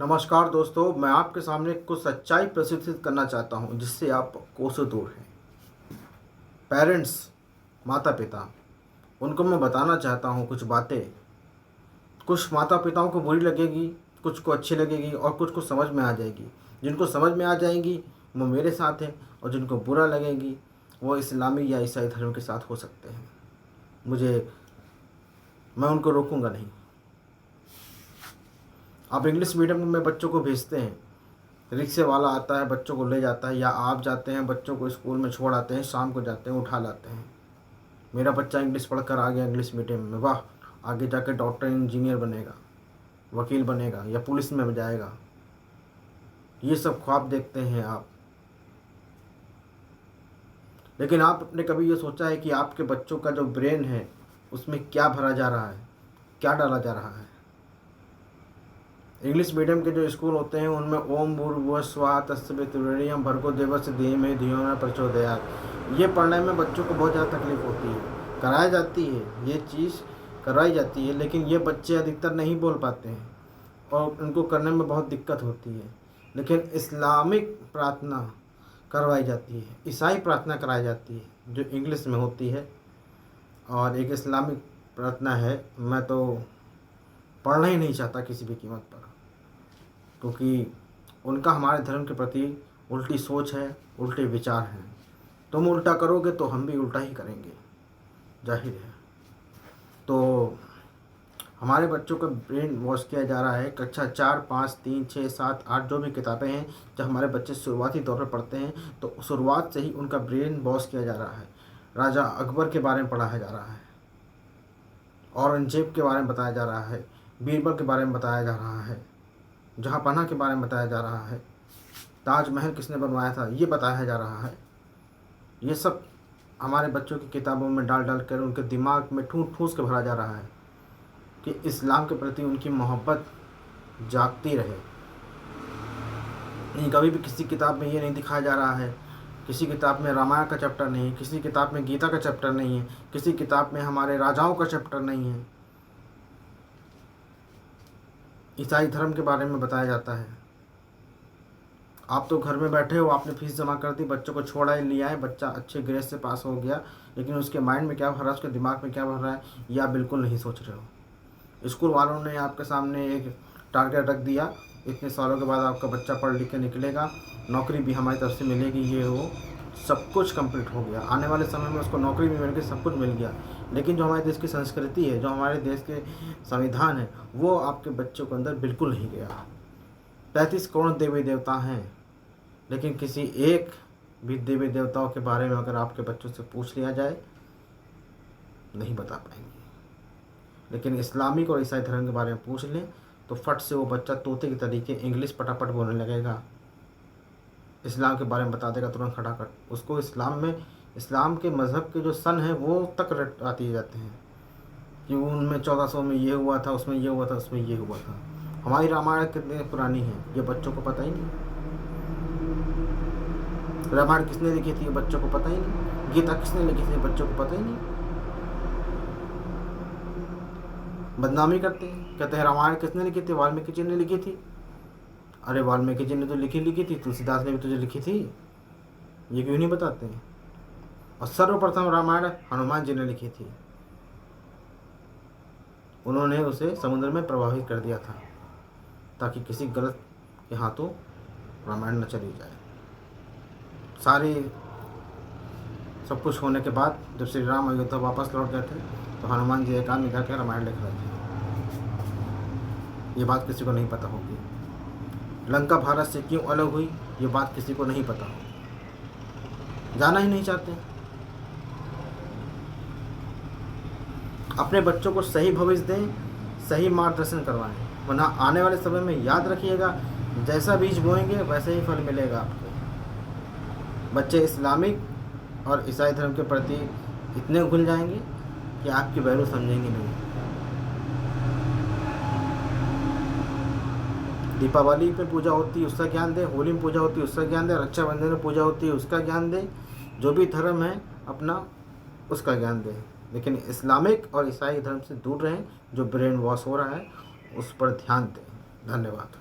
नमस्कार दोस्तों, मैं आपके सामने कुछ सच्चाई प्रस्तुत करना चाहता हूं जिससे आप कोसों दूर हैं। पेरेंट्स, माता पिता, उनको मैं बताना चाहता हूं कुछ बातें। कुछ माता पिताओं को बुरी लगेगी, कुछ को अच्छी लगेगी और कुछ को समझ में आ जाएगी। जिनको समझ में आ जाएंगी वो मेरे साथ हैं और जिनको बुरा लगेगी वो इस्लामी या ईसाई धर्म के साथ हो सकते हैं। मैं उनको रोकूंगा नहीं। आप इंग्लिश मीडियम में बच्चों को भेजते हैं, रिक्शे वाला आता है, बच्चों को ले जाता है, या आप जाते हैं बच्चों को स्कूल में छोड़ आते हैं, शाम को जाते हैं, उठा लाते हैं। मेरा बच्चा इंग्लिश पढ़कर आ गया इंग्लिश मीडियम में, वाह, आगे जाकर डॉक्टर इंजीनियर बनेगा, वकील बनेगा या पुलिस में जाएगा। ये सब ख्वाब देखते हैं आप। लेकिन आपने कभी ये सोचा है कि आपके बच्चों का जो ब्रेन है उसमें क्या भरा जा रहा है, क्या डाला जा रहा है? इंग्लिश मीडियम के जो स्कूल होते हैं उनमें ओम भूर्भुवः स्वः तत्सवितुर्वरेण्यं भर्गो देवस्य धीमहि धियो न प्रचोदयात्, ये पढ़ने में बच्चों को बहुत ज़्यादा तकलीफ होती है। कराई जाती है, ये चीज़ करवाई जाती है, लेकिन ये बच्चे अधिकतर नहीं बोल पाते हैं और उनको करने में बहुत दिक्कत होती है। लेकिन इस्लामिक प्रार्थना करवाई जाती है, ईसाई प्रार्थना कराई जाती है जो इंग्लिश में होती है, और एक इस्लामिक प्रार्थना है। मैं तो पढ़ना ही नहीं चाहता किसी भी कीमत पर, क्योंकि उनका हमारे धर्म के प्रति उल्टी सोच है, उल्टे विचार हैं। तुम उल्टा करोगे तो हम भी उल्टा ही करेंगे, जाहिर है। तो हमारे बच्चों को ब्रेन वॉश किया जा रहा है। कक्षा 4, 5, 3, 6, 7, 8 जो भी किताबें हैं, जब हमारे बच्चे शुरुआती दौर पर पढ़ते हैं तो शुरुआत से ही उनका ब्रेन वॉश किया जा रहा है। राजा अकबर के बारे में पढ़ाया जा रहा है, औरंगजेब के बारे में बताया जा रहा है, बीरबल के बारे में बताया जा रहा है, जहाँपनाह के बारे में बताया जा रहा है, ताजमहल किसने बनवाया था ये बताया जा रहा है। ये सब हमारे बच्चों की किताबों में डाल डाल कर उनके दिमाग में ठूस ठूस के भरा जा रहा है कि इस्लाम के प्रति उनकी मोहब्बत जागती रहे। नहीं, कभी भी किसी किताब में ये नहीं दिखाया जा रहा है, किसी किताब में रामायण का चैप्टर नहीं है, किसी किताब में गीता का चैप्टर नहीं है, किसी किताब में हमारे राजाओं का चैप्टर नहीं है। ईसाई धर्म के बारे में बताया जाता है। आप तो घर में बैठे हो, आपने फीस जमा कर दी, बच्चों को छोड़ा लिया है, बच्चा अच्छे ग्रेड से पास हो गया, लेकिन उसके माइंड में क्या भर रहा है, उसके दिमाग में क्या भर रहा है, ये आप बिल्कुल नहीं सोच रहे हो। स्कूल वालों ने आपके सामने एक टारगेट रख दिया, इतने सालों के बाद आपका बच्चा पढ़ लिख के निकलेगा, नौकरी भी हमारी तरफ से मिलेगी, ये वो सब कुछ कंप्लीट हो गया। आने वाले समय में उसको नौकरी भी मिल गई, सब कुछ मिल गया, लेकिन जो हमारे देश की संस्कृति है, जो हमारे देश के संविधान है, वो आपके बच्चों के अंदर बिल्कुल नहीं गया। 35 करोड़ देवी देवता हैं, लेकिन किसी एक भी देवी देवताओं के बारे में अगर आपके बच्चों से पूछ लिया जाए, नहीं बता पाएंगे। लेकिन इस्लामिक और ईसाई धर्म के बारे में पूछ लें तो फट से वो बच्चा तोते के तरीके इंग्लिश पटापट बोलने लगेगा, इस्लाम के बारे में बता देगा तुरंत खटाखट। उसको इस्लाम में, इस्लाम के मज़हब के जो सन है वो तक रट आती जाते हैं कि उनमें 1400 में ये हुआ था, उसमें ये हुआ था, उसमें ये हुआ था। हमारी रामायण कितनी पुरानी है ये बच्चों को पता ही नहीं। रामायण किसने लिखी थी ये बच्चों को पता ही नहीं। गीता किसने लिखी थी बच्चों को पता ही नहीं। बदनामी करते हैं, कहते हैं रामायण किसने लिखी थी, वाल्मीकि जी ने लिखी थी। अरे वाल्मीकि जी ने तो लिखी थी, तुलसीदास ने भी तुझे लिखी थी, ये क्यों नहीं बताते हैं? और सर्वप्रथम रामायण हनुमान जी ने लिखी थी, उन्होंने उसे समुद्र में प्रवाहित कर दिया था ताकि किसी गलत के हाथों रामायण न चली जाए। सारी सब कुछ होने के बाद जब श्री राम अयोध्या वापस लौट गए थे तो हनुमान जी एकांत में जाकर रामायण लिख रहे थे। ये बात किसी को नहीं पता होगी। लंका भारत से क्यों अलग हुई ये बात किसी को नहीं पता होगी, जाना ही नहीं चाहते। अपने बच्चों को सही भविष्य दें, सही मार्गदर्शन करवाएं, वरना आने वाले समय में याद रखिएगा, जैसा बीज बोएंगे वैसे ही फल मिलेगा आपको। बच्चे इस्लामिक और ईसाई धर्म के प्रति इतने घुल जाएंगे कि आपकी वैल्यू समझेंगे नहीं। दीपावली पे पूजा होती है उसका ज्ञान दे, होली में पूजा होती है उसका ज्ञान दे, रक्षाबंधन में पूजा होती है उसका ज्ञान दे, जो भी धर्म है अपना उसका ज्ञान दे, लेकिन इस्लामिक और ईसाई धर्म से दूर रहें। जो ब्रेन वॉश हो रहा है उस पर ध्यान दें। धन्यवाद।